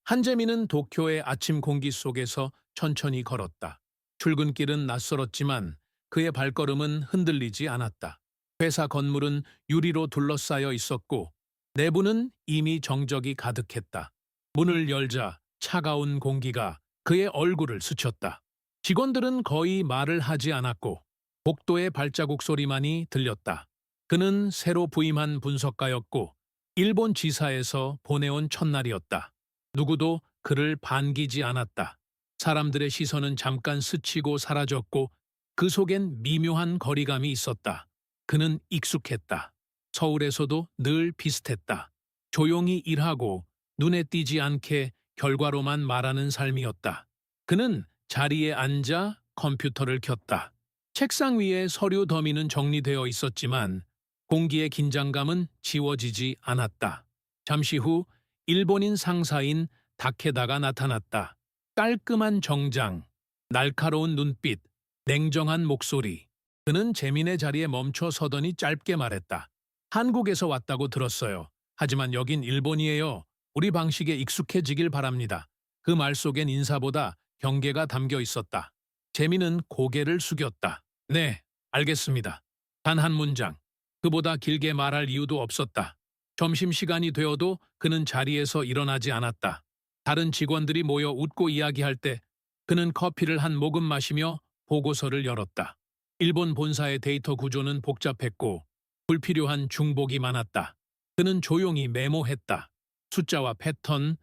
한재민은 도쿄의 아침 공기 속에서 천천히 걸었다. 출근길은 낯설었지만 그의 발걸음은 흔들리지 않았다. 회사 건물은 유리로 둘러싸여 있었고 내부는 이미 정적이 가득했다. 문을 열자 차가운 공기가 그의 얼굴을 스쳤다. 직원들은 거의 말을 하지 않았고 복도의 발자국 소리만이 들렸다. 그는 새로 부임한 분석가였고 일본 지사에서 보내온 첫날이었다. 누구도 그를 반기지 않았다. 사람들의 시선은 잠깐 스치고 사라졌고 그 속엔 미묘한 거리감이 있었다. 그는 익숙했다. 서울에서도 늘 비슷했다. 조용히 일하고 눈에 띄지 않게 결과로만 말하는 삶이었다. 그는 자리에 앉아 컴퓨터를 켰다. 책상 위에 서류 더미는 정리되어 있었지만 공기의 긴장감은 지워지지 않았다. 잠시 후 일본인 상사인 다케다가 나타났다. 깔끔한 정장, 날카로운 눈빛, 냉정한 목소리. 그는 재민의 자리에 멈춰 서더니 짧게 말했다. 한국에서 왔다고 들었어요. 하지만 여긴 일본이에요. 우리 방식에 익숙해지길 바랍니다. 그 말 속엔 인사보다 경계가 담겨 있었다. 재민은 고개를 숙였다. 네, 알겠습니다. 단 한 문장. 그보다 길게 말할 이유도 없었다. 점심시간이 되어도 그는 자리에서 일어나지 않았다. 다른 직원들이 모여 웃고 이야기할 때 그는 커피를 한 모금 마시며 보고서를 열었다. 일본 본사의 데이터 구조는 복잡했고 불필요한 중복이 많았다. 그는 조용히 메모했다. 숫자와 패턴,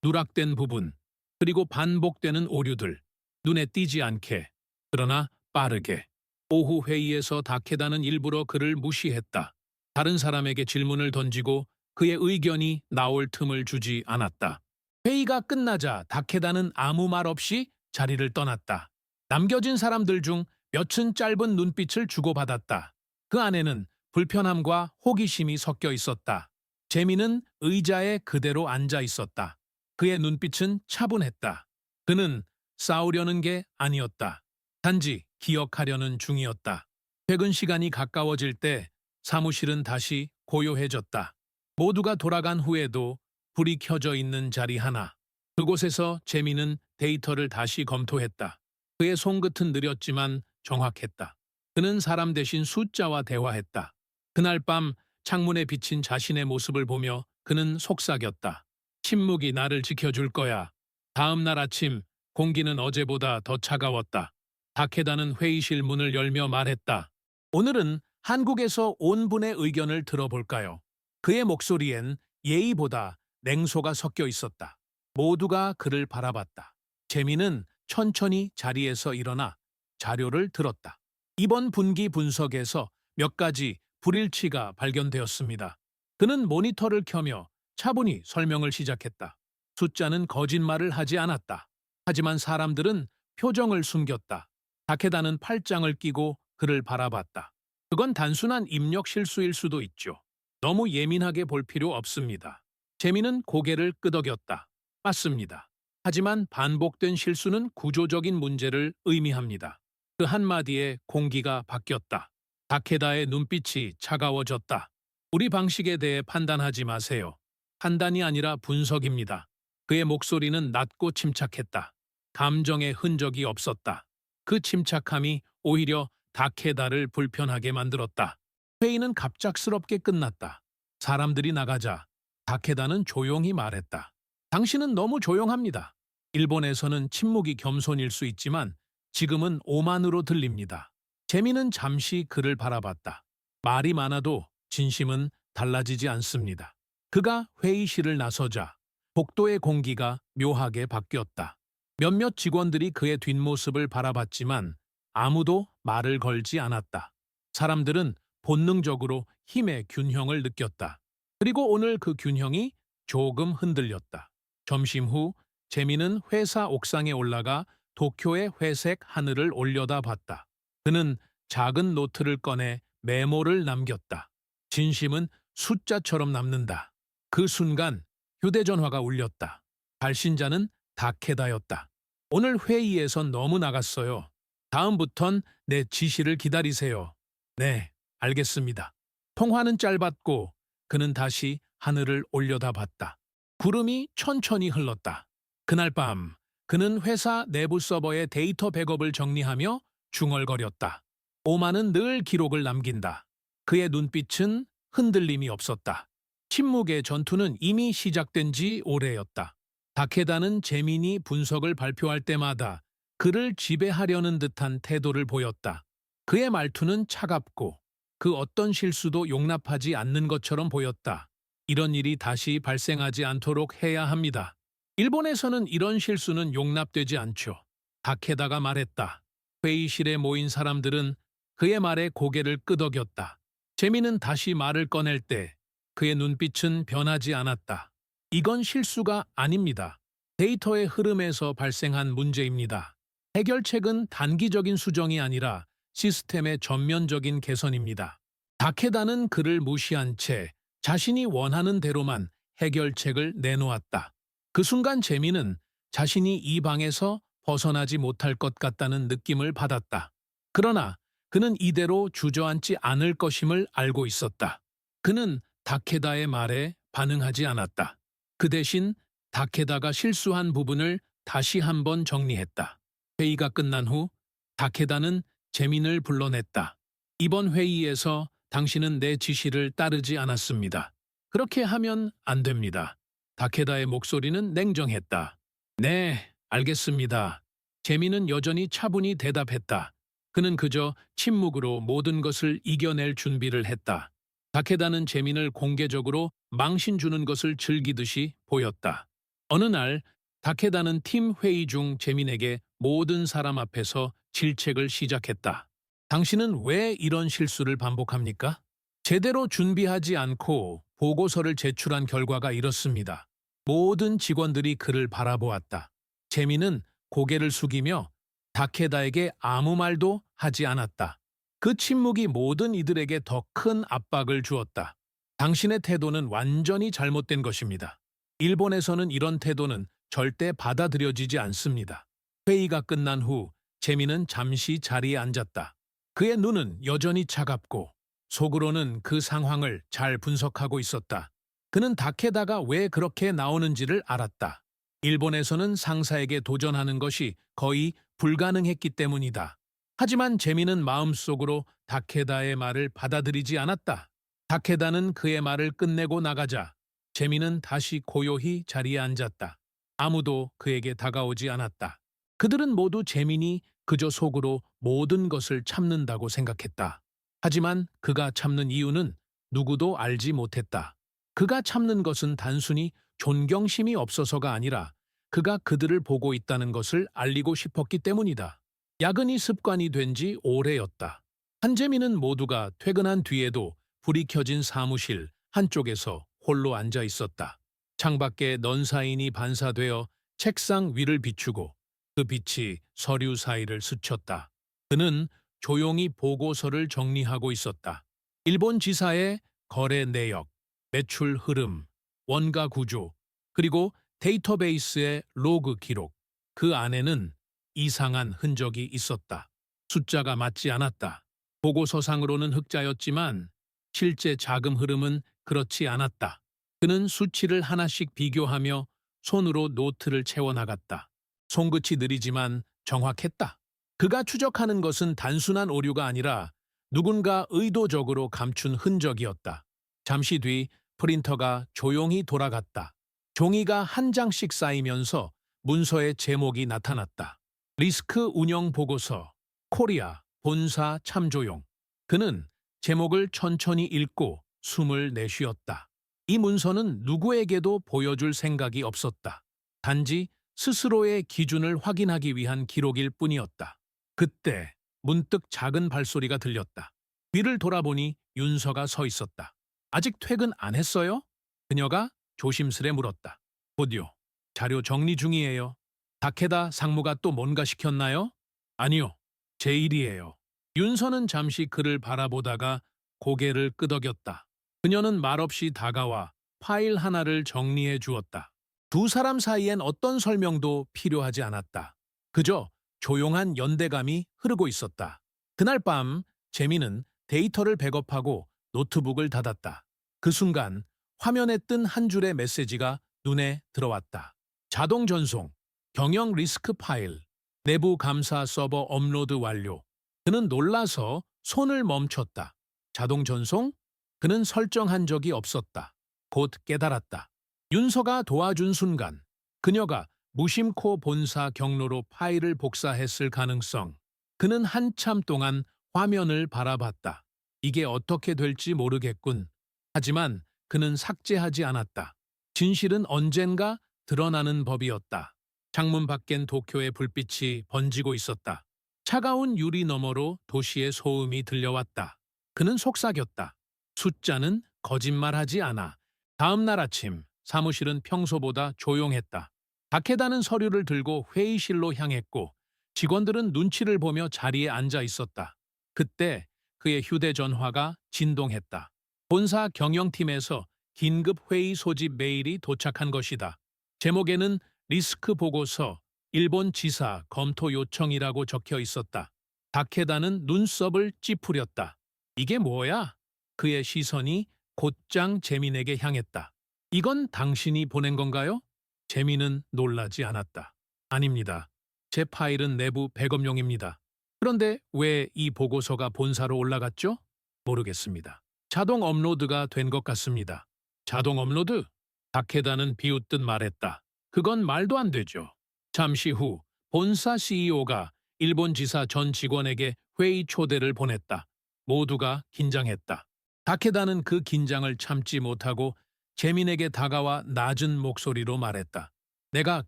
누락된 부분, 그리고 반복되는 오류들. 눈에 띄지 않게, 그러나 빠르게. 오후 회의에서 다케다는 일부러 그를 무시했다. 다른 사람에게 질문을 던지고 그의 의견이 나올 틈을 주지 않았다. 회의가 끝나자 다케다는 아무 말 없이 자리를 떠났다. 남겨진 사람들 중 몇은 짧은 눈빛을 주고받았다. 그 안에는 불편함과 호기심이 섞여 있었다. 재민은 의자에 그대로 앉아 있었다. 그의 눈빛은 차분했다. 그는 싸우려는 게 아니었다. 단지 기억하려는 중이었다. 퇴근 시간이 가까워질 때 사무실은 다시 고요해졌다. 모두가 돌아간 후에도 불이 켜져 있는 자리 하나. 그곳에서 재민은 데이터를 다시 검토했다. 그의 손끝은 느렸지만 정확했다. 그는 사람 대신 숫자와 대화했다. 그날 밤 창문에 비친 자신의 모습을 보며 그는 속삭였다. 침묵이 나를 지켜줄 거야. 다음 날 아침 공기는 어제보다 더 차가웠다. 다케다는 회의실 문을 열며 말했다. 오늘은 한국에서 온 분의 의견을 들어볼까요? 그의 목소리엔 예의보다 냉소가 섞여 있었다. 모두가 그를 바라봤다. 재민은 천천히 자리에서 일어나 자료를 들었다. 이번 분기 분석에서 몇 가지 불일치가 발견되었습니다. 그는 모니터를 켜며 차분히 설명을 시작했다. 숫자는 거짓말을 하지 않았다. 하지만 사람들은 표정을 숨겼다. 다케다는 팔짱을 끼고 그를 바라봤다. 그건 단순한 입력 실수일 수도 있죠. 너무 예민하게 볼 필요 없습니다. 재민은 고개를 끄덕였다. 맞습니다. 하지만 반복된 실수는 구조적인 문제를 의미합니다. 그 한마디에 공기가 바뀌었다. 다케다의 눈빛이 차가워졌다. 우리 방식에 대해 판단하지 마세요. 판단이 아니라 분석입니다. 그의 목소리는 낮고 침착했다. 감정의 흔적이 없었다. 그 침착함이 오히려 다케다를 불편하게 만들었다. 회의는 갑작스럽게 끝났다. 사람들이 나가자 다케다는 조용히 말했다. 당신은 너무 조용합니다. 일본에서는 침묵이 겸손일 수 있지만 지금은 오만으로 들립니다. 재민은 잠시 그를 바라봤다. 말이 많아도 진심은 달라지지 않습니다. 그가 회의실을 나서자 복도의 공기가 묘하게 바뀌었다. 몇몇 직원들이 그의 뒷모습을 바라봤지만 아무도 말을 걸지 않았다. 사람들은 본능적으로 힘의 균형을 느꼈다. 그리고 오늘 그 균형이 조금 흔들렸다. 점심 후 재민은 회사 옥상에 올라가 도쿄의 회색 하늘을 올려다봤다. 그는 작은 노트를 꺼내 메모를 남겼다. 진심은 숫자처럼 남는다. 그 순간 휴대전화가 울렸다. 발신자는 다케다였다. 오늘 회의에선 너무 나갔어요. 다음부턴 내 지시를 기다리세요. 네, 알겠습니다. 통화는 짧았고 그는 다시 하늘을 올려다봤다. 구름이 천천히 흘렀다. 그날 밤 그는 회사 내부 서버의 데이터 백업을 정리하며 중얼거렸다. 오마는 늘 기록을 남긴다. 그의 눈빛은 흔들림이 없었다. 침묵의 전투는 이미 시작된 지 오래였다. 다케다는 재민이 분석을 발표할 때마다 그를 지배하려는 듯한 태도를 보였다. 그의 말투는 차갑고 그 어떤 실수도 용납하지 않는 것처럼 보였다. 이런 일이 다시 발생하지 않도록 해야 합니다. 일본에서는 이런 실수는 용납되지 않죠. 다케다가 말했다. 회의실에 모인 사람들은 그의 말에 고개를 끄덕였다. 재민은 다시 말을 꺼낼 때 그의 눈빛은 변하지 않았다. 이건 실수가 아닙니다. 데이터의 흐름에서 발생한 문제입니다. 해결책은 단기적인 수정이 아니라 시스템의 전면적인 개선입니다. 다케다는 그를 무시한 채 자신이 원하는 대로만 해결책을 내놓았다. 그 순간 재민은 자신이 이 방에서 벗어나지 못할 것 같다는 느낌을 받았다. 그러나 그는 이대로 주저앉지 않을 것임을 알고 있었다. 그는 다케다의 말에 반응하지 않았다. 그 대신 다케다가 실수한 부분을 다시 한번 정리했다. 회의가 끝난 후 다케다는 재민을 불러냈다. 이번 회의에서 당신은 내 지시를 따르지 않았습니다. 그렇게 하면 안 됩니다. 다케다의 목소리는 냉정했다. 네, 알겠습니다. 재민은 여전히 차분히 대답했다. 그는 그저 침묵으로 모든 것을 이겨낼 준비를 했다. 다케다는 재민을 공개적으로 망신 주는 것을 즐기듯이 보였다. 어느 날 다케다는 팀 회의 중 재민에게 모든 사람 앞에서 질책을 시작했다. 당신은 왜 이런 실수를 반복합니까? 제대로 준비하지 않고 보고서를 제출한 결과가 이렇습니다. 모든 직원들이 그를 바라보았다. 재민은 고개를 숙이며 다케다에게 아무 말도 하지 않았다. 그 침묵이 모든 이들에게 더 큰 압박을 주었다. 당신의 태도는 완전히 잘못된 것입니다. 일본에서는 이런 태도는 절대 받아들여지지 않습니다. 회의가 끝난 후 재민은 잠시 자리에 앉았다. 그의 눈은 여전히 차갑고 속으로는 그 상황을 잘 분석하고 있었다. 그는 다케다가 왜 그렇게 나오는지를 알았다. 일본에서는 상사에게 도전하는 것이 거의 불가능했기 때문이다. 하지만 재민은 마음속으로 다케다의 말을 받아들이지 않았다. 다케다는 그의 말을 끝내고 나가자 재민은 다시 고요히 자리에 앉았다. 아무도 그에게 다가오지 않았다. 그들은 모두 재민이 그저 속으로 모든 것을 참는다고 생각했다. 하지만 그가 참는 이유는 누구도 알지 못했다. 그가 참는 것은 단순히 존경심이 없어서가 아니라 그가 그들을 보고 있다는 것을 알리고 싶었기 때문이다. 야근이 습관이 된 지 오래였다. 한재민은 모두가 퇴근한 뒤에도 불이 켜진 사무실 한쪽에서 홀로 앉아 있었다. 창밖에 넌사인이 반사되어 책상 위를 비추고 그 빛이 서류 사이를 스쳤다. 그는 조용히 보고서를 정리하고 있었다. 일본 지사의 거래 내역, 매출 흐름, 원가 구조, 그리고 데이터베이스의 로그 기록. 그 안에는 이상한 흔적이 있었다. 숫자가 맞지 않았다. 보고서상으로는 흑자였지만 실제 자금 흐름은 그렇지 않았다. 그는 수치를 하나씩 비교하며 손으로 노트를 채워나갔다. 손끝이 느리지만 정확했다. 그가 추적하는 것은 단순한 오류가 아니라 누군가 의도적으로 감춘 흔적이었다. 잠시 뒤 프린터가 조용히 돌아갔다. 종이가 한 장씩 쌓이면서 문서의 제목이 나타났다. 리스크 운영 보고서, 코리아, 본사 참조용. 그는 제목을 천천히 읽고 숨을 내쉬었다. 이 문서는 누구에게도 보여줄 생각이 없었다. 단지 스스로의 기준을 확인하기 위한 기록일 뿐이었다. 그때 문득 작은 발소리가 들렸다. 뒤를 돌아보니 윤서가 서 있었다. 아직 퇴근 안 했어요? 그녀가 조심스레 물었다. 곧요. 자료 정리 중이에요. 다케다 상무가 또 뭔가 시켰나요? 아니요. 제 일이에요. 윤서는 잠시 그를 바라보다가 고개를 끄덕였다. 그녀는 말없이 다가와 파일 하나를 정리해 주었다. 두 사람 사이엔 어떤 설명도 필요하지 않았다. 그저 조용한 연대감이 흐르고 있었다. 그날 밤 재민은 데이터를 백업하고 노트북을 닫았다. 그 순간 화면에 뜬 한 줄의 메시지가 눈에 들어왔다. 자동 전송, 경영 리스크 파일, 내부 감사 서버 업로드 완료. 그는 놀라서 손을 멈췄다. 자동 전송? 그는 설정한 적이 없었다. 곧 깨달았다. 윤서가 도와준 순간 그녀가 무심코 본사 경로로 파일을 복사했을 가능성. 그는 한참 동안 화면을 바라봤다. 이게 어떻게 될지 모르겠군. 하지만 그는 삭제하지 않았다. 진실은 언젠가 드러나는 법이었다. 창문 밖엔 도쿄의 불빛이 번지고 있었다. 차가운 유리 너머로 도시의 소음이 들려왔다. 그는 속삭였다. 숫자는 거짓말하지 않아. 다음 날 아침 사무실은 평소보다 조용했다. 다케다는 서류를 들고 회의실로 향했고 직원들은 눈치를 보며 자리에 앉아 있었다. 그때 그의 휴대전화가 진동했다. 본사 경영팀에서 긴급 회의 소집 메일이 도착한 것이다. 제목에는 리스크 보고서, 일본 지사 검토 요청이라고 적혀 있었다. 다케다는 눈썹을 찌푸렸다. 이게 뭐야? 그의 시선이 곧장 재민에게 향했다. 이건 당신이 보낸 건가요? 재민은 놀라지 않았다. 아닙니다. 제 파일은 내부 백업용입니다. 그런데 왜 이 보고서가 본사로 올라갔죠? 모르겠습니다. 자동 업로드가 된 것 같습니다. 자동 업로드? 다케다는 비웃듯 말했다. 그건 말도 안 되죠. 잠시 후 본사 CEO가 일본 지사 전 직원에게 회의 초대를 보냈다. 모두가 긴장했다. 다케다는 그 긴장을 참지 못하고 재민에게 다가와 낮은 목소리로 말했다. 내가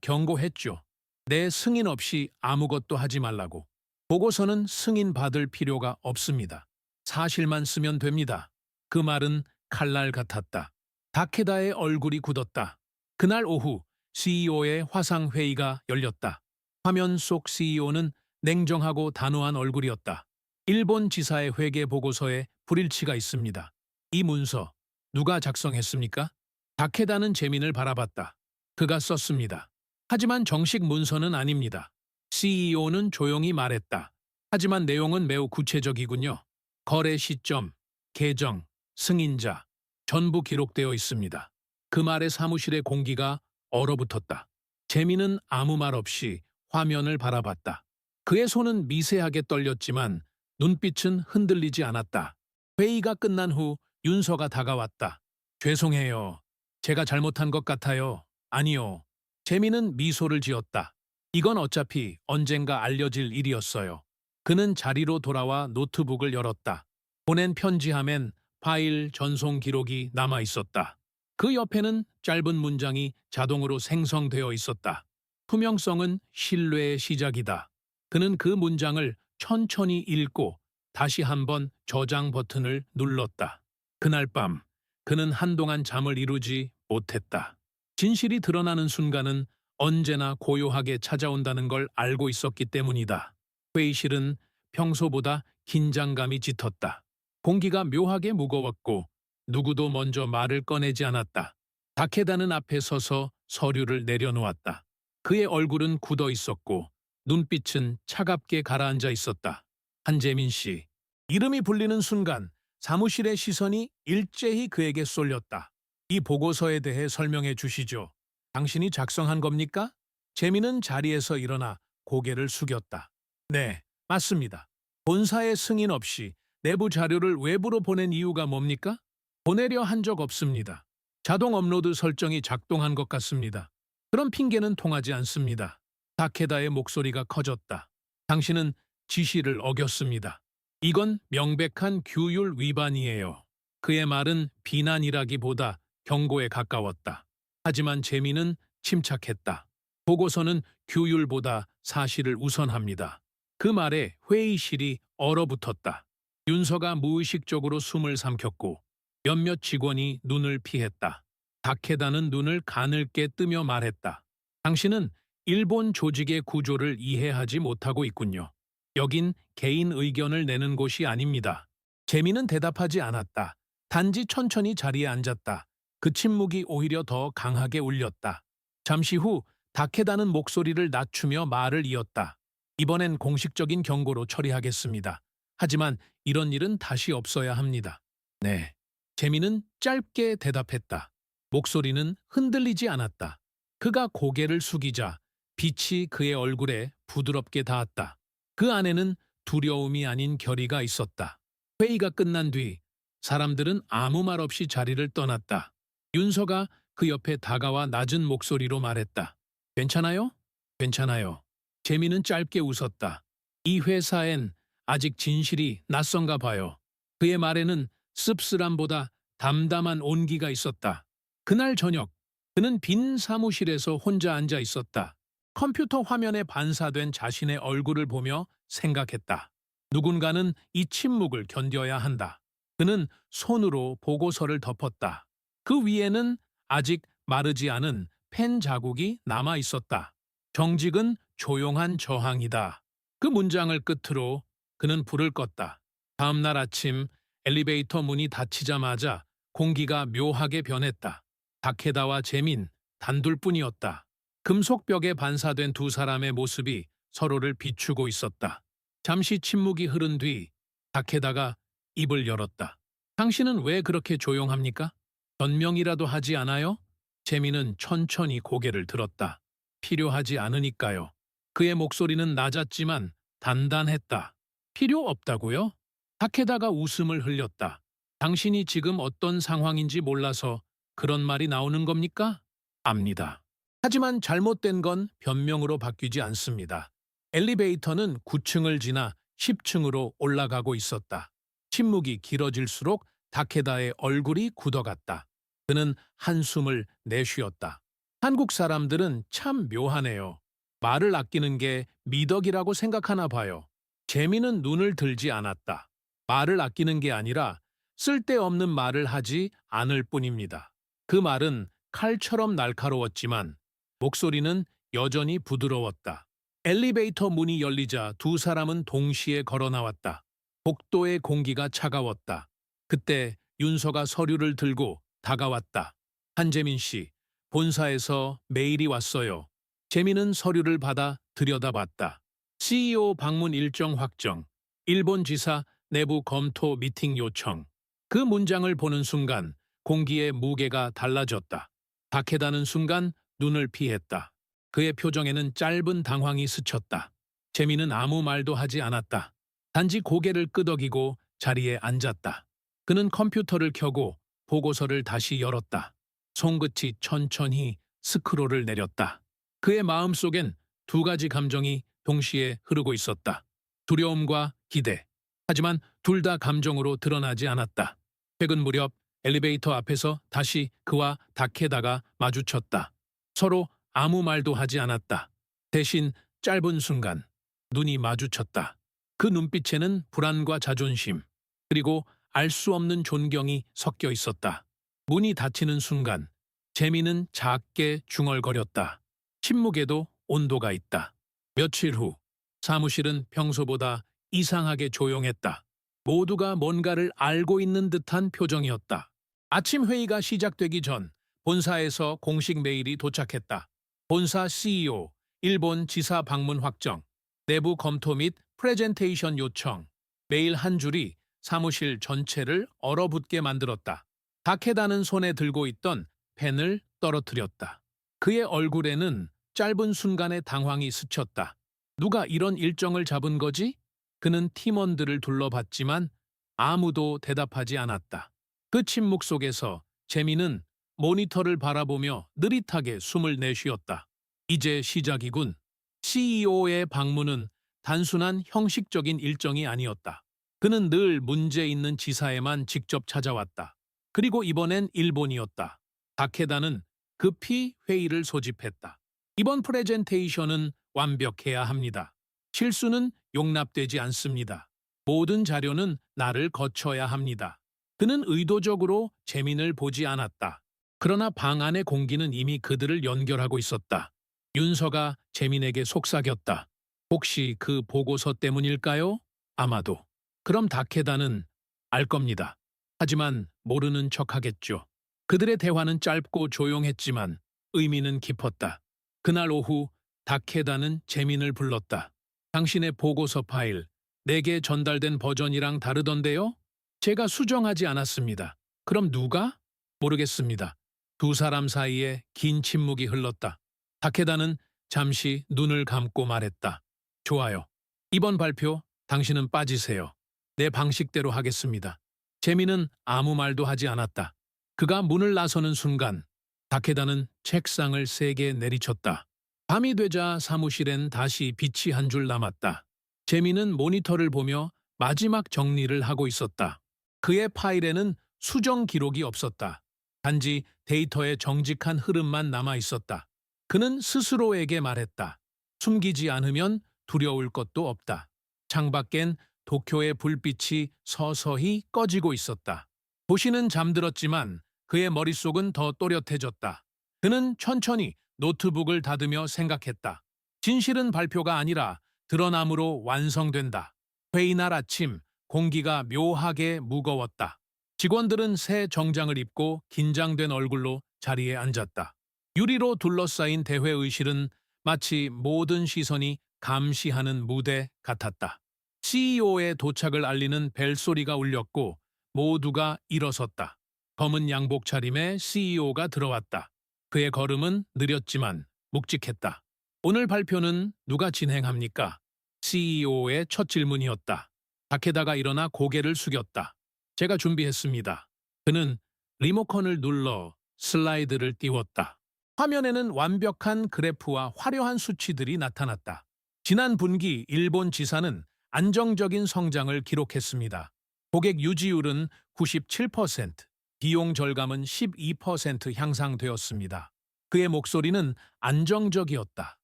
경고했죠. 내 승인 없이 아무것도 하지 말라고. 보고서는 승인 받을 필요가 없습니다. 사실만 쓰면 됩니다. 그 말은 칼날 같았다. 다케다의 얼굴이 굳었다. 그날 오후 CEO의 화상회의가 열렸다. 화면 속 CEO는 냉정하고 단호한 얼굴이었다. 일본 지사의 회계 보고서에 불일치가 있습니다. 이 문서 누가 작성했습니까? 다케다는 재민을 바라봤다. 그가 썼습니다. 하지만 정식 문서는 아닙니다. CEO는 조용히 말했다. 하지만 내용은 매우 구체적이군요. 거래 시점, 계정, 승인자, 전부 기록되어 있습니다. 그 말에 사무실의 공기가 얼어붙었다. 재민은 아무 말 없이 화면을 바라봤다. 그의 손은 미세하게 떨렸지만 눈빛은 흔들리지 않았다. 회의가 끝난 후 윤서가 다가왔다. 죄송해요. 제가 잘못한 것 같아요. 아니요. 재민은 미소를 지었다. 이건 어차피 언젠가 알려질 일이었어요. 그는 자리로 돌아와 노트북을 열었다. 보낸 편지함엔 파일 전송 기록이 남아 있었다. 그 옆에는 짧은 문장이 자동으로 생성되어 있었다. 투명성은 신뢰의 시작이다. 그는 그 문장을 천천히 읽고 다시 한번 저장 버튼을 눌렀다. 그날 밤 그는 한동안 잠을 이루지 못했다. 진실이 드러나는 순간은 언제나 고요하게 찾아온다는 걸 알고 있었기 때문이다. 회의실은 평소보다 긴장감이 짙었다. 공기가 묘하게 무거웠고 누구도 먼저 말을 꺼내지 않았다. 다케다는 앞에 서서 서류를 내려놓았다. 그의 얼굴은 굳어 있었고 눈빛은 차갑게 가라앉아 있었다. 한재민 씨. 이름이 불리는 순간 사무실의 시선이 일제히 그에게 쏠렸다. 이 보고서에 대해 설명해 주시죠. 당신이 작성한 겁니까? 재민은 자리에서 일어나 고개를 숙였다. 네, 맞습니다. 본사의 승인 없이 내부 자료를 외부로 보낸 이유가 뭡니까? 보내려 한 적 없습니다. 자동 업로드 설정이 작동한 것 같습니다. 그런 핑계는 통하지 않습니다. 다케다의 목소리가 커졌다. 당신은 지시를 어겼습니다. 이건 명백한 규율 위반이에요. 그의 말은 비난이라기보다 경고에 가까웠다. 하지만 재민은 침착했다. 보고서는 규율보다 사실을 우선합니다. 그 말에 회의실이 얼어붙었다. 윤서가 무의식적으로 숨을 삼켰고 몇몇 직원이 눈을 피했다. 다케다는 눈을 가늘게 뜨며 말했다. 당신은 일본 조직의 구조를 이해하지 못하고 있군요. 여긴 개인 의견을 내는 곳이 아닙니다. 재민은 대답하지 않았다. 단지 천천히 자리에 앉았다. 그 침묵이 오히려 더 강하게 울렸다. 잠시 후 다케다는 목소리를 낮추며 말을 이었다. 이번엔 공식적인 경고로 처리하겠습니다. 하지만 이런 일은 다시 없어야 합니다. 네. 재민은 짧게 대답했다. 목소리는 흔들리지 않았다. 그가 고개를 숙이자 빛이 그의 얼굴에 부드럽게 닿았다. 그 안에는 두려움이 아닌 결의가 있었다. 회의가 끝난 뒤 사람들은 아무 말 없이 자리를 떠났다. 윤서가 그 옆에 다가와 낮은 목소리로 말했다. 괜찮아요? 괜찮아요. 재미는 짧게 웃었다. 이 회사엔 아직 진실이 낯선가 봐요. 그의 말에는 씁쓸함보다 담담한 온기가 있었다. 그날 저녁, 그는 빈 사무실에서 혼자 앉아 있었다. 컴퓨터 화면에 반사된 자신의 얼굴을 보며 생각했다. 누군가는 이 침묵을 견뎌야 한다. 그는 손으로 보고서를 덮었다. 그 위에는 아직 마르지 않은 펜 자국이 남아 있었다. 정직은 조용한 저항이다. 그 문장을 끝으로 그는 불을 껐다. 다음 날 아침 엘리베이터 문이 닫히자마자 공기가 묘하게 변했다. 다케다와 재민, 단둘뿐이었다. 금속벽에 반사된 두 사람의 모습이 서로를 비추고 있었다. 잠시 침묵이 흐른 뒤 다케다가 입을 열었다. 당신은 왜 그렇게 조용합니까? 변명이라도 하지 않아요? 재민은 천천히 고개를 들었다. 필요하지 않으니까요. 그의 목소리는 낮았지만 단단했다. 필요 없다고요? 다케다가 웃음을 흘렸다. 당신이 지금 어떤 상황인지 몰라서 그런 말이 나오는 겁니까? 압니다. 하지만 잘못된 건 변명으로 바뀌지 않습니다. 엘리베이터는 9층을 지나 10층으로 올라가고 있었다. 침묵이 길어질수록 다케다의 얼굴이 굳어갔다. 그는 한숨을 내쉬었다. 한국 사람들은 참 묘하네요. 말을 아끼는 게 미덕이라고 생각하나 봐요. 재미는 눈을 들지 않았다. 말을 아끼는 게 아니라 쓸데없는 말을 하지 않을 뿐입니다. 그 말은 칼처럼 날카로웠지만 목소리는 여전히 부드러웠다. 엘리베이터 문이 열리자 두 사람은 동시에 걸어 나왔다. 복도의 공기가 차가웠다. 그때 윤서가 서류를 들고 다가왔다. 한재민 씨, 본사에서 메일이 왔어요. 재민은 서류를 받아 들여다봤다. CEO 방문 일정 확정, 일본 지사 내부 검토 미팅 요청. 그 문장을 보는 순간 공기의 무게가 달라졌다. 다케다는 순간 눈을 피했다. 그의 표정에는 짧은 당황이 스쳤다. 재민은 아무 말도 하지 않았다. 단지 고개를 끄덕이고 자리에 앉았다. 그는 컴퓨터를 켜고 보고서를 다시 열었다. 손끝이 천천히 스크롤을 내렸다. 그의 마음속엔 두 가지 감정이 동시에 흐르고 있었다. 두려움과 기대. 하지만 둘 다 감정으로 드러나지 않았다. 퇴근 무렵 엘리베이터 앞에서 다시 그와 다케다가 마주쳤다. 서로 아무 말도 하지 않았다. 대신 짧은 순간 눈이 마주쳤다. 그 눈빛에는 불안과 자존심, 그리고 알 수 없는 존경이 섞여 있었다. 문이 닫히는 순간 재미는 작게 중얼거렸다. 침묵에도 온도가 있다. 며칠 후 사무실은 평소보다 이상하게 조용했다. 모두가 뭔가를 알고 있는 듯한 표정이었다. 아침 회의가 시작되기 전 본사에서 공식 메일이 도착했다. 본사 CEO, 일본 지사 방문 확정, 내부 검토 및 프레젠테이션 요청. 메일 한 줄이 사무실 전체를 얼어붙게 만들었다. 다케다는 손에 들고 있던 펜을 떨어뜨렸다. 그의 얼굴에는 짧은 순간의 당황이 스쳤다. 누가 이런 일정을 잡은 거지? 그는 팀원들을 둘러봤지만 아무도 대답하지 않았다. 그 침묵 속에서 재미는 모니터를 바라보며 느릿하게 숨을 내쉬었다. 이제 시작이군. CEO의 방문은 단순한 형식적인 일정이 아니었다. 그는 늘 문제 있는 지사에만 직접 찾아왔다. 그리고 이번엔 일본이었다. 다케다는 급히 회의를 소집했다. 이번 프레젠테이션은 완벽해야 합니다. 실수는 용납되지 않습니다. 모든 자료는 나를 거쳐야 합니다. 그는 의도적으로 재민을 보지 않았다. 그러나 방 안의 공기는 이미 그들을 연결하고 있었다. 윤서가 재민에게 속삭였다. 혹시 그 보고서 때문일까요? 아마도. 그럼 다케다는 알 겁니다. 하지만 모르는 척하겠죠. 그들의 대화는 짧고 조용했지만 의미는 깊었다. 그날 오후 다케다는 재민을 불렀다. 당신의 보고서 파일, 내게 전달된 버전이랑 다르던데요? 제가 수정하지 않았습니다. 그럼 누가? 모르겠습니다. 두 사람 사이에 긴 침묵이 흘렀다. 다케다는 잠시 눈을 감고 말했다. 좋아요. 이번 발표 당신은 빠지세요. 내 방식대로 하겠습니다. 재민은 아무 말도 하지 않았다. 그가 문을 나서는 순간 다케다는 책상을 세게 내리쳤다. 밤이 되자 사무실엔 다시 빛이 한 줄 남았다. 재민은 모니터를 보며 마지막 정리를 하고 있었다. 그의 파일에는 수정 기록이 없었다. 단지 데이터의 정직한 흐름만 남아 있었다. 그는 스스로에게 말했다. 숨기지 않으면 두려울 것도 없다. 창밖엔 도쿄의 불빛이 서서히 꺼지고 있었다. 도시는 잠들었지만 그의 머릿속은 더 또렷해졌다. 그는 천천히 노트북을 닫으며 생각했다. 진실은 발표가 아니라 드러남으로 완성된다. 회의날 아침 공기가 묘하게 무거웠다. 직원들은 새 정장을 입고 긴장된 얼굴로 자리에 앉았다. 유리로 둘러싸인 대회의실은 마치 모든 시선이 감시하는 무대 같았다. CEO의 도착을 알리는 벨소리가 울렸고 모두가 일어섰다. 검은 양복 차림의 CEO가 들어왔다. 그의 걸음은 느렸지만 묵직했다. 오늘 발표는 누가 진행합니까? CEO의 첫 질문이었다. 다케다가 일어나 고개를 숙였다. 제가 준비했습니다. 그는 리모컨을 눌러 슬라이드를 띄웠다. 화면에는 완벽한 그래프와 화려한 수치들이 나타났다. 지난 분기 일본 지사는 안정적인 성장을 기록했습니다. 고객 유지율은 97%, 비용 절감은 12% 향상되었습니다. 그의 목소리는 안정적이었다.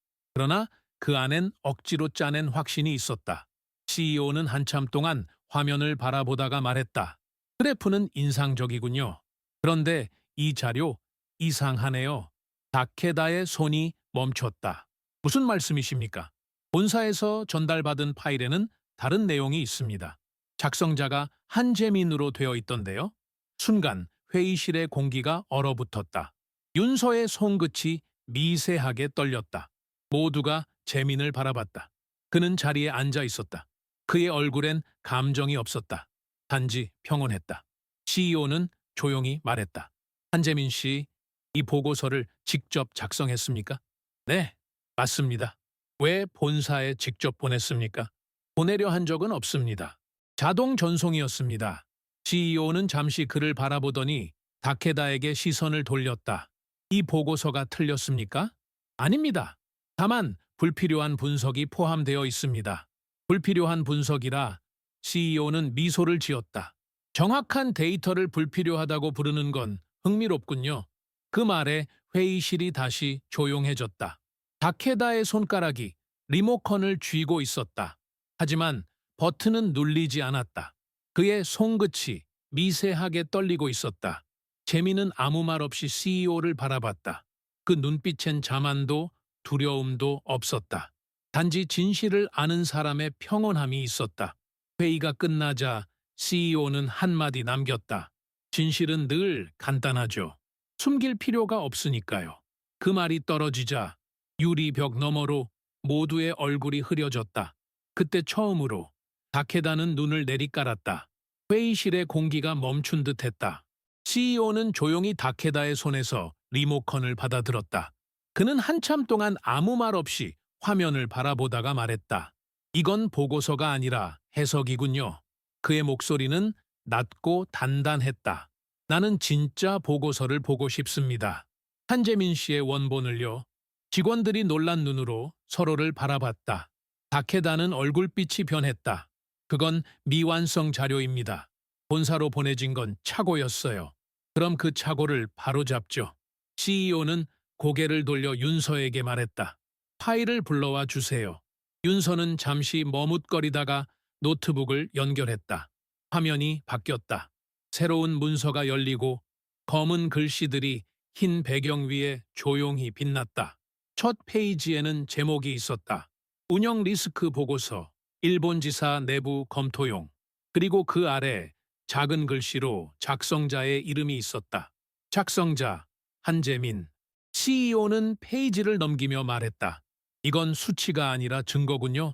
그러나 그 안엔 억지로 짜낸 확신이 있었다. CEO는 한참 동안 화면을 바라보다가 말했다. 그래프는 인상적이군요. 그런데 이 자료 이상하네요. 다케다의 손이 멈췄다. 무슨 말씀이십니까? 본사에서 전달받은 파일에는 다른 내용이 있습니다. 작성자가 한재민으로 되어 있던데요. 순간 회의실의 공기가 얼어붙었다. 윤서의 손끝이 미세하게 떨렸다. 모두가 재민을 바라봤다. 그는 자리에 앉아 있었다. 그의 얼굴엔 감정이 없었다. 단지 평온했다. CEO는 조용히 말했다. 한재민 씨, 이 보고서를 직접 작성했습니까? 네, 맞습니다. 왜 본사에 직접 보냈습니까? 보내려 한 적은 없습니다. 자동 전송이었습니다. CEO는 잠시 그를 바라보더니 다케다에게 시선을 돌렸다. 이 보고서가 틀렸습니까? 아닙니다. 다만 불필요한 분석이 포함되어 있습니다. 불필요한 분석이라 CEO는 미소를 지었다. 정확한 데이터를 불필요하다고 부르는 건 흥미롭군요. 그 말에 회의실이 다시 조용해졌다. 다케다의 손가락이 리모컨을 쥐고 있었다. 하지만 버튼은 눌리지 않았다. 그의 손끝이 미세하게 떨리고 있었다. 재민은 아무 말 없이 CEO를 바라봤다. 그 눈빛엔 자만도 두려움도 없었다. 단지 진실을 아는 사람의 평온함이 있었다. 회의가 끝나자 CEO는 한마디 남겼다. 진실은 늘 간단하죠. 숨길 필요가 없으니까요. 그 말이 떨어지자 유리벽 너머로 모두의 얼굴이 흐려졌다. 그때 처음으로 다케다는 눈을 내리깔았다. 회의실의 공기가 멈춘 듯했다. CEO는 조용히 다케다의 손에서 리모컨을 받아들었다. 그는 한참 동안 아무 말 없이 화면을 바라보다가 말했다. 이건 보고서가 아니라 해석이군요. 그의 목소리는 낮고 단단했다. 나는 진짜 보고서를 보고 싶습니다. 한재민 씨의 원본을요. 직원들이 놀란 눈으로 서로를 바라봤다. 다케다는 얼굴빛이 변했다. 그건 미완성 자료입니다. 본사로 보내진 건 착오였어요. 그럼 그 착오를 바로잡죠. CEO는 고개를 돌려 윤서에게 말했다. 파일을 불러와 주세요. 윤서는 잠시 머뭇거리다가 노트북을 연결했다. 화면이 바뀌었다. 새로운 문서가 열리고 검은 글씨들이 흰 배경 위에 조용히 빛났다. 첫 페이지에는 제목이 있었다. 운영 리스크 보고서, 일본 지사 내부 검토용. 그리고 그 아래 작은 글씨로 작성자의 이름이 있었다. 작성자 한재민. CEO는 페이지를 넘기며 말했다. 이건 수치가 아니라 증거군요.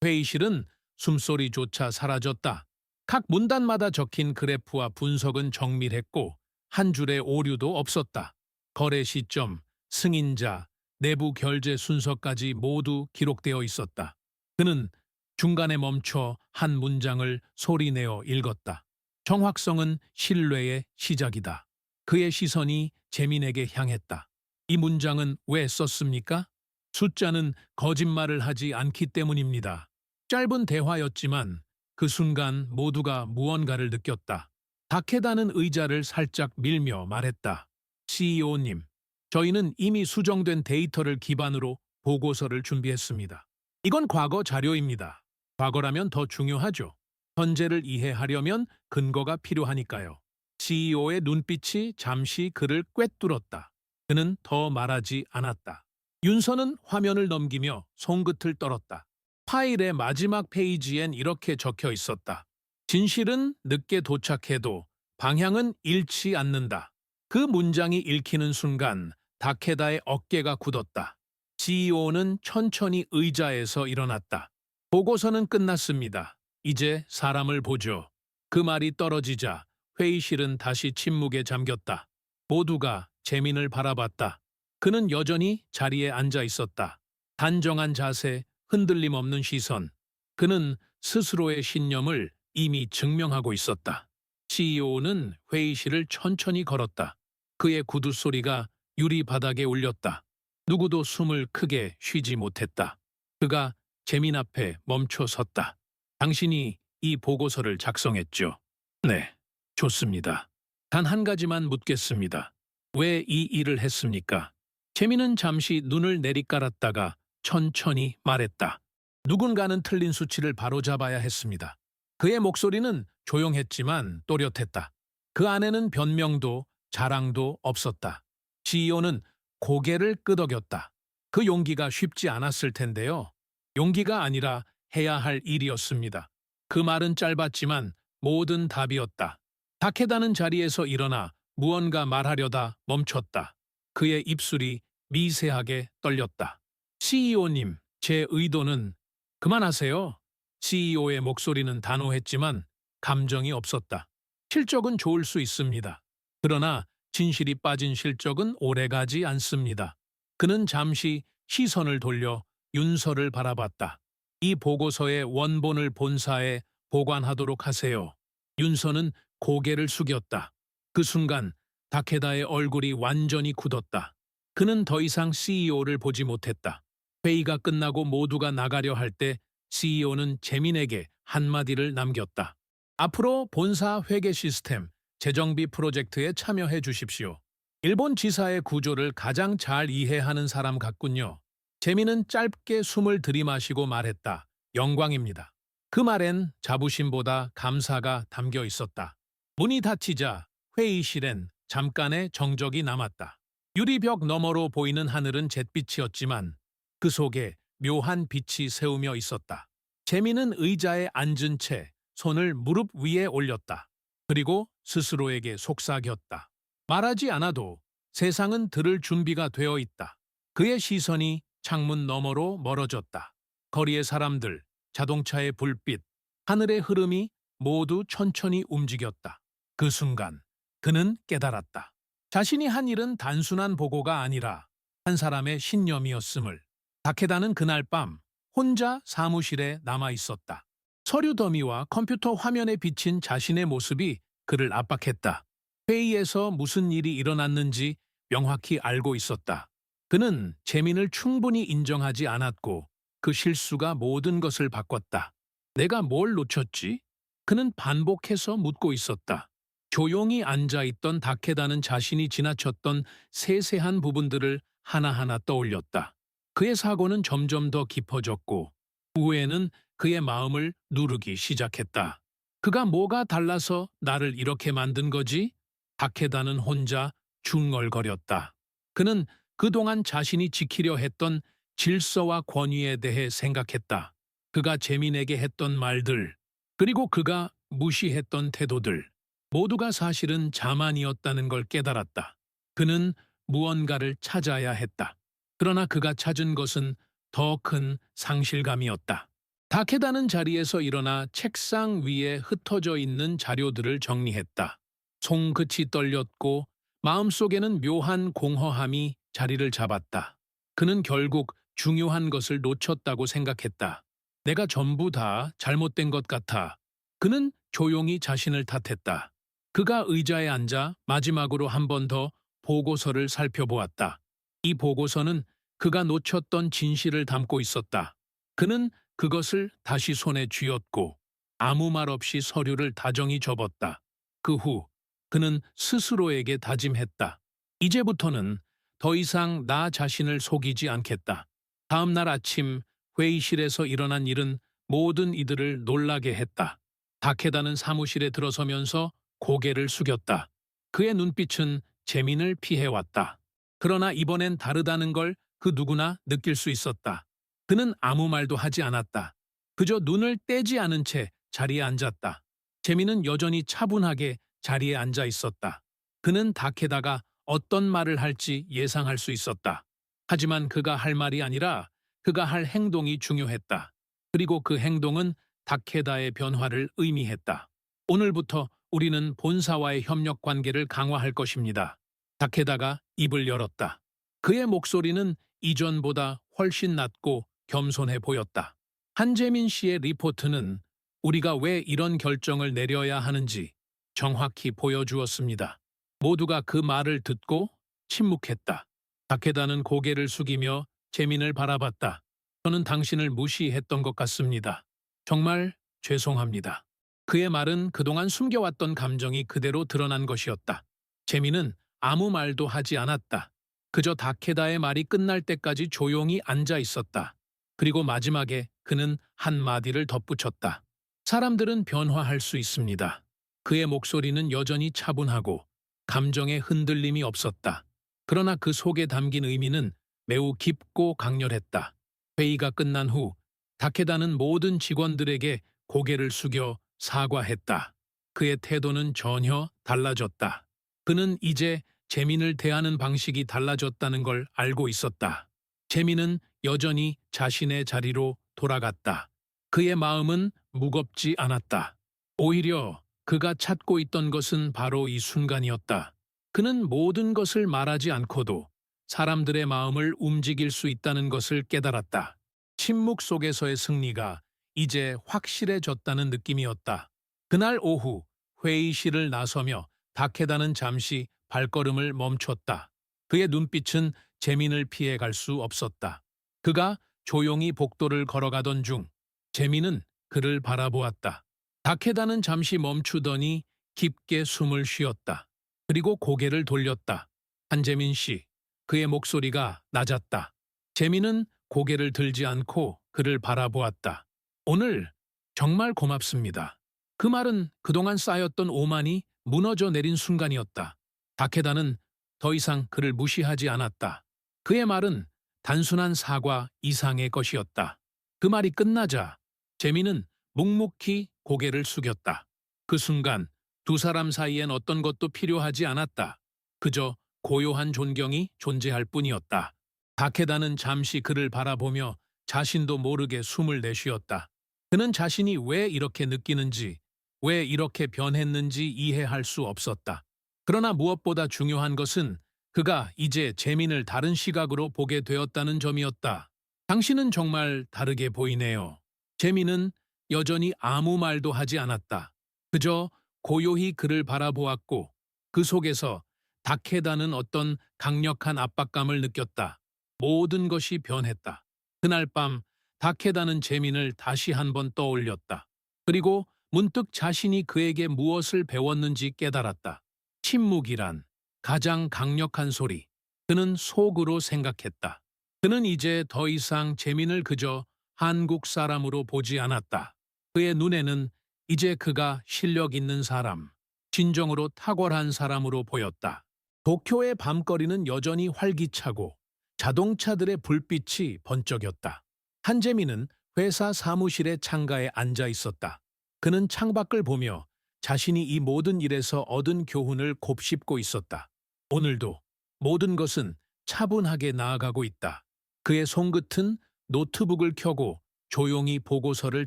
회의실은 숨소리조차 사라졌다. 각 문단마다 적힌 그래프와 분석은 정밀했고 한 줄의 오류도 없었다. 거래 시점, 승인자, 내부 결제 순서까지 모두 기록되어 있었다. 그는 중간에 멈춰 한 문장을 소리내어 읽었다. 정확성은 신뢰의 시작이다. 그의 시선이 재민에게 향했다. 이 문장은 왜 썼습니까? 숫자는 거짓말을 하지 않기 때문입니다. 짧은 대화였지만 그 순간 모두가 무언가를 느꼈다. 다케다는 의자를 살짝 밀며 말했다. CEO님, 저희는 이미 수정된 데이터를 기반으로 보고서를 준비했습니다. 이건 과거 자료입니다. 과거라면 더 중요하죠. 현재를 이해하려면 근거가 필요하니까요. CEO의 눈빛이 잠시 그를 꿰뚫었다. 그는 더 말하지 않았다. 윤서는 화면을 넘기며 손끝을 떨었다. 파일의 마지막 페이지엔 이렇게 적혀 있었다. 진실은 늦게 도착해도 방향은 잃지 않는다. 그 문장이 읽히는 순간 다케다의 어깨가 굳었다. CEO는 천천히 의자에서 일어났다. 보고서는 끝났습니다. 이제 사람을 보죠. 그 말이 떨어지자 회의실은 다시 침묵에 잠겼다. 모두가 재민을 바라봤다. 그는 여전히 자리에 앉아 있었다. 단정한 자세, 흔들림 없는 시선. 그는 스스로의 신념을 이미 증명하고 있었다. CEO는 회의실을 천천히 걸었다. 그의 구두 소리가 유리 바닥에 울렸다. 누구도 숨을 크게 쉬지 못했다. 그가 재민 앞에 멈춰 섰다. 당신이 이 보고서를 작성했죠? 네, 좋습니다. 단 한 가지만 묻겠습니다. 왜 이 일을 했습니까? 재민은 잠시 눈을 내리깔았다가 천천히 말했다. 누군가는 틀린 수치를 바로잡아야 했습니다. 그의 목소리는 조용했지만 또렷했다. 그 안에는 변명도 자랑도 없었다. CEO는 고개를 끄덕였다. 그 용기가 쉽지 않았을 텐데요. 용기가 아니라 해야 할 일이었습니다. 그 말은 짧았지만 모든 답이었다. 다케다는 자리에서 일어나 무언가 말하려다 멈췄다. 그의 입술이 미세하게 떨렸다. CEO님, 제 의도는 그만하세요. CEO의 목소리는 단호했지만 감정이 없었다. 실적은 좋을 수 있습니다. 그러나 진실이 빠진 실적은 오래가지 않습니다. 그는 잠시 시선을 돌려 윤서를 바라봤다. 이 보고서의 원본을 본사에 보관하도록 하세요. 윤서는 고개를 숙였다. 그 순간 다케다의 얼굴이 완전히 굳었다. 그는 더 이상 CEO를 보지 못했다. 회의가 끝나고 모두가 나가려 할 때 CEO는 재민에게 한마디를 남겼다. 앞으로 본사 회계 시스템, 재정비 프로젝트에 참여해 주십시오. 일본 지사의 구조를 가장 잘 이해하는 사람 같군요. 재민은 짧게 숨을 들이마시고 말했다. 영광입니다. 그 말엔 자부심보다 감사가 담겨 있었다. 문이 닫히자 회의실엔 잠깐의 정적이 남았다. 유리벽 너머로 보이는 하늘은 잿빛이었지만 그 속에 묘한 빛이 새우며 있었다. 재민은 의자에 앉은 채 손을 무릎 위에 올렸다. 그리고 스스로에게 속삭였다. 말하지 않아도 세상은 들을 준비가 되어 있다. 그의 시선이 창문 너머로 멀어졌다. 거리의 사람들, 자동차의 불빛, 하늘의 흐름이 모두 천천히 움직였다. 그 순간 그는 깨달았다. 자신이 한 일은 단순한 보고가 아니라 한 사람의 신념이었음을. 다케다는 그날 밤 혼자 사무실에 남아 있었다. 서류 더미와 컴퓨터 화면에 비친 자신의 모습이 그를 압박했다. 회의에서 무슨 일이 일어났는지 명확히 알고 있었다. 그는 재민을 충분히 인정하지 않았고 그 실수가 모든 것을 바꿨다. 내가 뭘 놓쳤지? 그는 반복해서 묻고 있었다. 조용히 앉아있던 다케다는 자신이 지나쳤던 세세한 부분들을 하나하나 떠올렸다. 그의 사고는 점점 더 깊어졌고 후회는 그의 마음을 누르기 시작했다. 그가 뭐가 달라서 나를 이렇게 만든 거지? 다케다는 혼자 중얼거렸다. 그는 그동안 자신이 지키려 했던 질서와 권위에 대해 생각했다. 그가 재민에게 했던 말들, 그리고 그가 무시했던 태도들, 모두가 사실은 자만이었다는 걸 깨달았다. 그는 무언가를 찾아야 했다. 그러나 그가 찾은 것은 더 큰 상실감이었다. 다케다는 자리에서 일어나 책상 위에 흩어져 있는 자료들을 정리했다. 손끝이 떨렸고 마음속에는 묘한 공허함이 자리를 잡았다. 그는 결국 중요한 것을 놓쳤다고 생각했다. 내가 전부 다 잘못된 것 같아. 그는 조용히 자신을 탓했다. 그가 의자에 앉아 마지막으로 한 번 더 보고서를 살펴보았다. 이 보고서는 그가 놓쳤던 진실을 담고 있었다. 그는 그것을 다시 손에 쥐었고 아무 말 없이 서류를 다정히 접었다. 그 후 그는 스스로에게 다짐했다. 이제부터는 더 이상 나 자신을 속이지 않겠다. 다음 날 아침 회의실에서 일어난 일은 모든 이들을 놀라게 했다. 다케다는 사무실에 들어서면서 고개를 숙였다. 그의 눈빛은 재민을 피해왔다. 그러나 이번엔 다르다는 걸 그 누구나 느낄 수 있었다. 그는 아무 말도 하지 않았다. 그저 눈을 떼지 않은 채 자리에 앉았다. 재민은 여전히 차분하게 자리에 앉아 있었다. 그는 다케다가 어떤 말을 할지 예상할 수 있었다. 하지만 그가 할 말이 아니라 그가 할 행동이 중요했다. 그리고 그 행동은 다케다의 변화를 의미했다. 오늘부터 우리는 본사와의 협력 관계를 강화할 것입니다. 다케다가 입을 열었다. 그의 목소리는 이전보다 훨씬 낮고 겸손해 보였다. 한재민 씨의 리포트는 우리가 왜 이런 결정을 내려야 하는지 정확히 보여주었습니다. 모두가 그 말을 듣고 침묵했다. 다케다는 고개를 숙이며 재민을 바라봤다. 저는 당신을 무시했던 것 같습니다. 정말 죄송합니다. 그의 말은 그동안 숨겨왔던 감정이 그대로 드러난 것이었다. 재민은 아무 말도 하지 않았다. 그저 다케다의 말이 끝날 때까지 조용히 앉아 있었다. 그리고 마지막에 그는 한마디를 덧붙였다. 사람들은 변화할 수 있습니다. 그의 목소리는 여전히 차분하고 감정에 흔들림이 없었다. 그러나 그 속에 담긴 의미는 매우 깊고 강렬했다. 회의가 끝난 후 다케다는 모든 직원들에게 고개를 숙여 사과했다. 그의 태도는 전혀 달라졌다. 그는 이제 재민을 대하는 방식이 달라졌다는 걸 알고 있었다. 재민은 여전히 자신의 자리로 돌아갔다. 그의 마음은 무겁지 않았다. 오히려 그가 찾고 있던 것은 바로 이 순간이었다. 그는 모든 것을 말하지 않고도 사람들의 마음을 움직일 수 있다는 것을 깨달았다. 침묵 속에서의 승리가 이제 확실해졌다는 느낌이었다. 그날 오후 회의실을 나서며 다케다는 잠시 발걸음을 멈췄다. 그의 눈빛은 재민을 피해 갈 수 없었다. 그가 조용히 복도를 걸어가던 중 재민은 그를 바라보았다. 다케다는 잠시 멈추더니 깊게 숨을 쉬었다. 그리고 고개를 돌렸다. 한재민 씨, 그의 목소리가 낮았다. 재민은 고개를 들지 않고 그를 바라보았다. 오늘 정말 고맙습니다. 그 말은 그동안 쌓였던 오만이 무너져 내린 순간이었다. 다케다는 더 이상 그를 무시하지 않았다. 그의 말은 단순한 사과 이상의 것이었다. 그 말이 끝나자 재민은 묵묵히 고개를 숙였다. 그 순간 두 사람 사이엔 어떤 것도 필요하지 않았다. 그저 고요한 존경이 존재할 뿐이었다. 다케다는 잠시 그를 바라보며 자신도 모르게 숨을 내쉬었다. 그는 자신이 왜 이렇게 느끼는지, 왜 이렇게 변했는지 이해할 수 없었다. 그러나 무엇보다 중요한 것은 그가 이제 재민을 다른 시각으로 보게 되었다는 점이었다. 당신은 정말 다르게 보이네요. 재민은 여전히 아무 말도 하지 않았다. 그저 고요히 그를 바라보았고 그 속에서 다케다는 어떤 강력한 압박감을 느꼈다. 모든 것이 변했다. 그날 밤 다케다는 재민을 다시 한번 떠올렸다. 그리고 문득 자신이 그에게 무엇을 배웠는지 깨달았다. 침묵이란 가장 강력한 소리. 그는 속으로 생각했다. 그는 이제 더 이상 재민을 그저 한국 사람으로 보지 않았다. 그의 눈에는 이제 그가 실력 있는 사람, 진정으로 탁월한 사람으로 보였다. 도쿄의 밤거리는 여전히 활기차고 자동차들의 불빛이 번쩍였다. 한재민은 회사 사무실의 창가에 앉아 있었다. 그는 창밖을 보며 자신이 이 모든 일에서 얻은 교훈을 곱씹고 있었다. 오늘도 모든 것은 차분하게 나아가고 있다. 그의 손끝은 노트북을 켜고 조용히 보고서를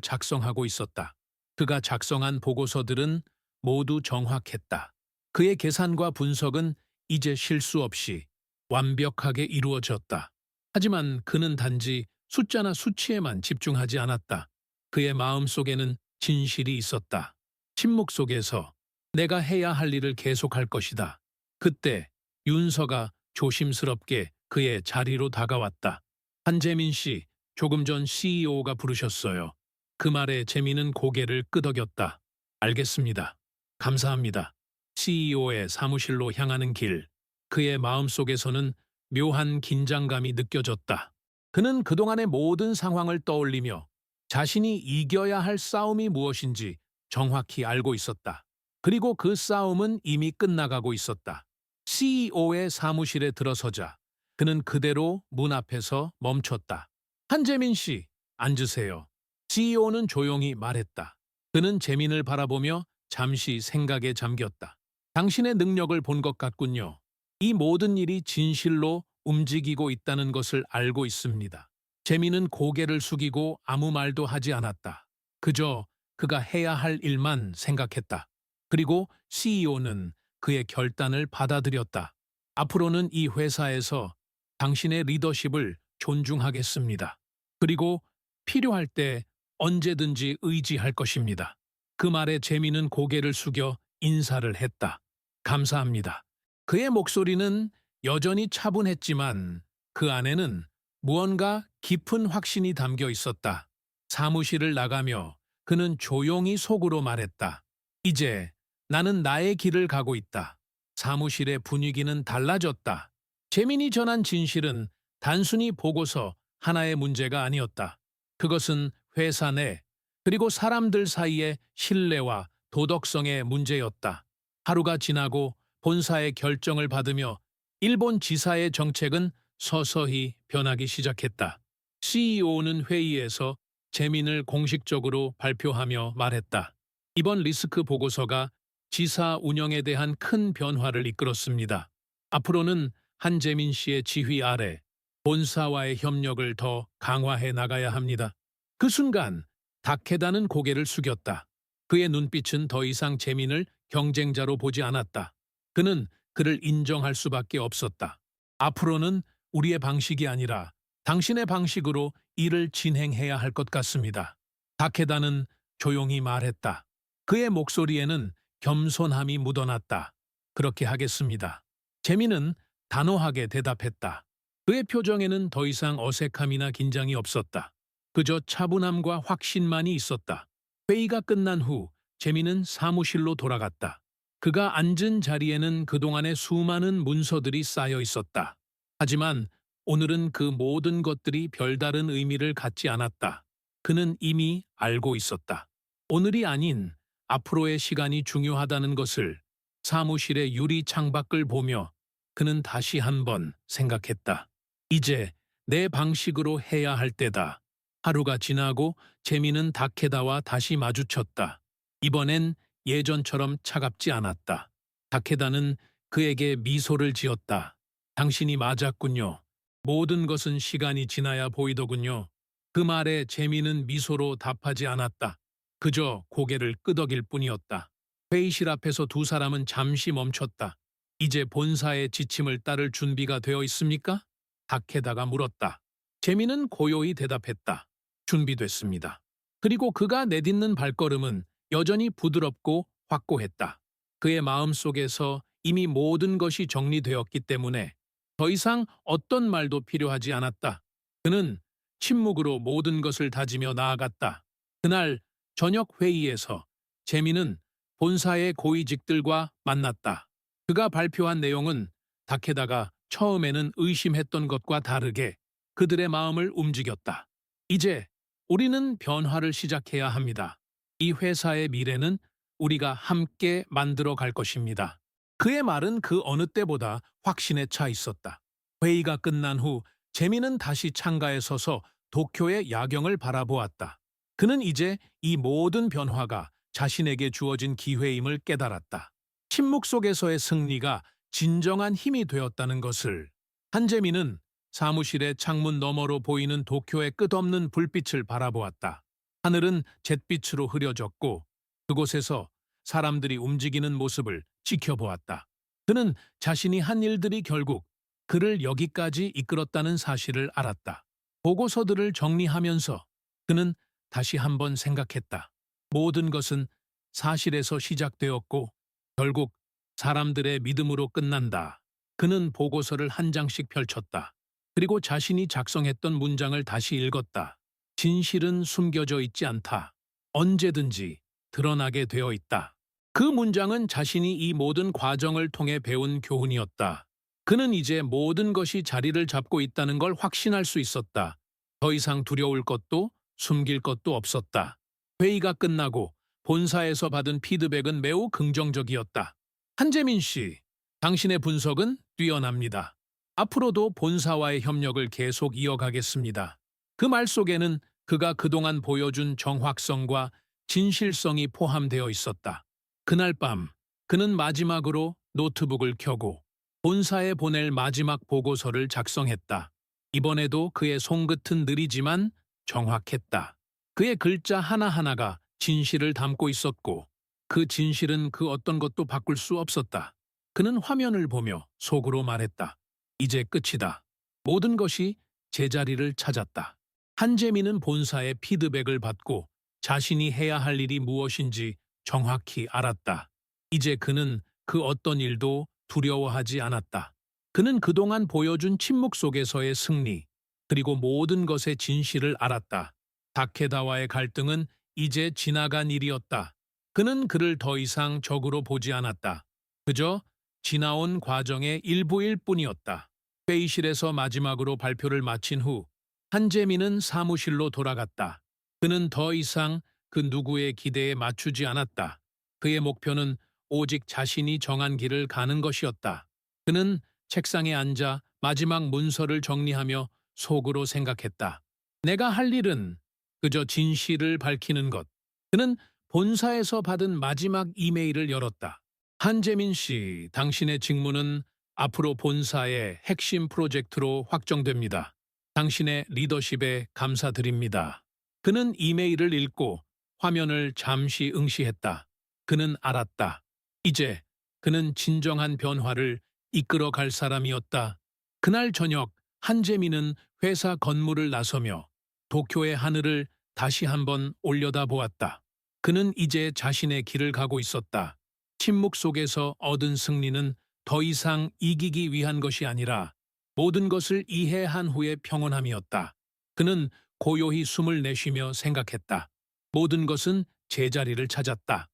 작성하고 있었다. 그가 작성한 보고서들은 모두 정확했다. 그의 계산과 분석은 이제 실수 없이 완벽하게 이루어졌다. 하지만 그는 단지 숫자나 수치에만 집중하지 않았다. 그의 마음 속에는 진실이 있었다. 침묵 속에서 내가 해야 할 일을 계속할 것이다. 그때 윤서가 조심스럽게 그의 자리로 다가왔다. 한재민 씨, 조금 전 CEO가 부르셨어요. 그 말에 재민은 고개를 끄덕였다. 알겠습니다. 감사합니다. CEO의 사무실로 향하는 길. 그의 마음속에서는 묘한 긴장감이 느껴졌다. 그는 그동안의 모든 상황을 떠올리며 자신이 이겨야 할 싸움이 무엇인지 정확히 알고 있었다. 그리고 그 싸움은 이미 끝나가고 있었다. CEO의 사무실에 들어서자 그는 그대로 문 앞에서 멈췄다. 한재민 씨, 앉으세요. CEO는 조용히 말했다. 그는 재민을 바라보며 잠시 생각에 잠겼다. 당신의 능력을 본 것 같군요. 이 모든 일이 진실로 움직이고 있다는 것을 알고 있습니다. 재민은 고개를 숙이고 아무 말도 하지 않았다. 그저 그가 해야 할 일만 생각했다. 그리고 CEO는 그의 결단을 받아들였다. 앞으로는 이 회사에서 당신의 리더십을 존중하겠습니다. 그리고 필요할 때 언제든지 의지할 것입니다. 그 말에 재민은 고개를 숙여 인사를 했다. 감사합니다. 그의 목소리는 여전히 차분했지만 그 안에는 무언가 깊은 확신이 담겨 있었다. 사무실을 나가며 그는 조용히 속으로 말했다. 이제 나는 나의 길을 가고 있다. 사무실의 분위기는 달라졌다. 재민이 전한 진실은 단순히 보고서 하나의 문제가 아니었다. 그것은 회사 내 그리고 사람들 사이의 신뢰와 도덕성의 문제였다. 하루가 지나고 본사의 결정을 받으며 일본 지사의 정책은 서서히 변하기 시작했다. CEO는 회의에서 재민을 공식적으로 발표하며 말했다. 이번 리스크 보고서가 지사 운영에 대한 큰 변화를 이끌었습니다. 앞으로는 한재민 씨의 지휘 아래 본사와의 협력을 더 강화해 나가야 합니다. 그 순간 다케다는 고개를 숙였다. 그의 눈빛은 더 이상 재민을 경쟁자로 보지 않았다. 그는 그를 인정할 수밖에 없었다. 앞으로는 우리의 방식이 아니라 당신의 방식으로 일을 진행해야 할 것 같습니다. 다케다는 조용히 말했다. 그의 목소리에는 겸손함이 묻어났다. 그렇게 하겠습니다. 재민은 단호하게 대답했다. 그의 표정에는 더 이상 어색함이나 긴장이 없었다. 그저 차분함과 확신만이 있었다. 회의가 끝난 후 재민은 사무실로 돌아갔다. 그가 앉은 자리에는 그동안의 수많은 문서들이 쌓여 있었다. 하지만 오늘은 그 모든 것들이 별다른 의미를 갖지 않았다. 그는 이미 알고 있었다. 오늘이 아닌 앞으로의 시간이 중요하다는 것을 사무실의 유리 창밖을 보며 그는 다시 한번 생각했다. 이제 내 방식으로 해야 할 때다. 하루가 지나고 재민은 다케다와 다시 마주쳤다. 이번엔 예전처럼 차갑지 않았다. 다케다는 그에게 미소를 지었다. 당신이 맞았군요. 모든 것은 시간이 지나야 보이더군요. 그 말에 재민은 미소로 답하지 않았다. 그저 고개를 끄덕일 뿐이었다. 회의실 앞에서 두 사람은 잠시 멈췄다. 이제 본사의 지침을 따를 준비가 되어 있습니까? 다케다가 물었다. 재민은 고요히 대답했다. 준비됐습니다. 그리고 그가 내딛는 발걸음은 여전히 부드럽고 확고했다. 그의 마음속에서 이미 모든 것이 정리되었기 때문에 더 이상 어떤 말도 필요하지 않았다. 그는 침묵으로 모든 것을 다지며 나아갔다. 그날 저녁 회의에서 재민은 본사의 고위직들과 만났다. 그가 발표한 내용은 다케다가 처음에는 의심했던 것과 다르게 그들의 마음을 움직였다. 이제 우리는 변화를 시작해야 합니다. 이 회사의 미래는 우리가 함께 만들어 갈 것입니다. 그의 말은 그 어느 때보다 확신에 차 있었다. 회의가 끝난 후 재민은 다시 창가에 서서 도쿄의 야경을 바라보았다. 그는 이제 이 모든 변화가 자신에게 주어진 기회임을 깨달았다. 침묵 속에서의 승리가 진정한 힘이 되었다는 것을. 한재민은 사무실의 창문 너머로 보이는 도쿄의 끝없는 불빛을 바라보았다. 하늘은 잿빛으로 흐려졌고 그곳에서 사람들이 움직이는 모습을 지켜보았다. 그는 자신이 한 일들이 결국 그를 여기까지 이끌었다는 사실을 알았다. 보고서들을 정리하면서 그는 다시 한번 생각했다. 모든 것은 사실에서 시작되었고 결국 사람들의 믿음으로 끝난다. 그는 보고서를 한 장씩 펼쳤다. 그리고 자신이 작성했던 문장을 다시 읽었다. 진실은 숨겨져 있지 않다. 언제든지 드러나게 되어 있다. 그 문장은 자신이 이 모든 과정을 통해 배운 교훈이었다. 그는 이제 모든 것이 자리를 잡고 있다는 걸 확신할 수 있었다. 더 이상 두려울 것도 숨길 것도 없었다. 회의가 끝나고 본사에서 받은 피드백은 매우 긍정적이었다. 한재민 씨, 당신의 분석은 뛰어납니다. 앞으로도 본사와의 협력을 계속 이어가겠습니다. 그 말 속에는 그가 그동안 보여준 정확성과 진실성이 포함되어 있었다. 그날 밤, 그는 마지막으로 노트북을 켜고 본사에 보낼 마지막 보고서를 작성했다. 이번에도 그의 손끝은 느리지만 정확했다. 그의 글자 하나하나가 진실을 담고 있었고 그 진실은 그 어떤 것도 바꿀 수 없었다. 그는 화면을 보며 속으로 말했다. 이제 끝이다. 모든 것이 제자리를 찾았다. 한재민은 본사의 피드백을 받고 자신이 해야 할 일이 무엇인지 정확히 알았다. 이제 그는 그 어떤 일도 두려워하지 않았다. 그는 그동안 보여준 침묵 속에서의 승리, 그리고 모든 것의 진실을 알았다. 다케다와의 갈등은 이제 지나간 일이었다. 그는 그를 더 이상 적으로 보지 않았다. 그저 지나온 과정의 일부일 뿐이었다. 회의실에서 마지막으로 발표를 마친 후 한재민은 사무실로 돌아갔다. 그는 더 이상 그 누구의 기대에 맞추지 않았다. 그의 목표는 오직 자신이 정한 길을 가는 것이었다. 그는 책상에 앉아 마지막 문서를 정리하며 속으로 생각했다. 내가 할 일은 그저 진실을 밝히는 것. 그는 본사에서 받은 마지막 이메일을 열었다. 한재민 씨, 당신의 직무는 앞으로 본사의 핵심 프로젝트로 확정됩니다. 당신의 리더십에 감사드립니다. 그는 이메일을 읽고 화면을 잠시 응시했다. 그는 알았다. 이제 그는 진정한 변화를 이끌어 갈 사람이었다. 그날 저녁 한재민은 회사 건물을 나서며 도쿄의 하늘을 다시 한번 올려다보았다. 그는 이제 자신의 길을 가고 있었다. 침묵 속에서 얻은 승리는 더 이상 이기기 위한 것이 아니라 모든 것을 이해한 후의 평온함이었다. 그는 고요히 숨을 내쉬며 생각했다. 모든 것은 제자리를 찾았다.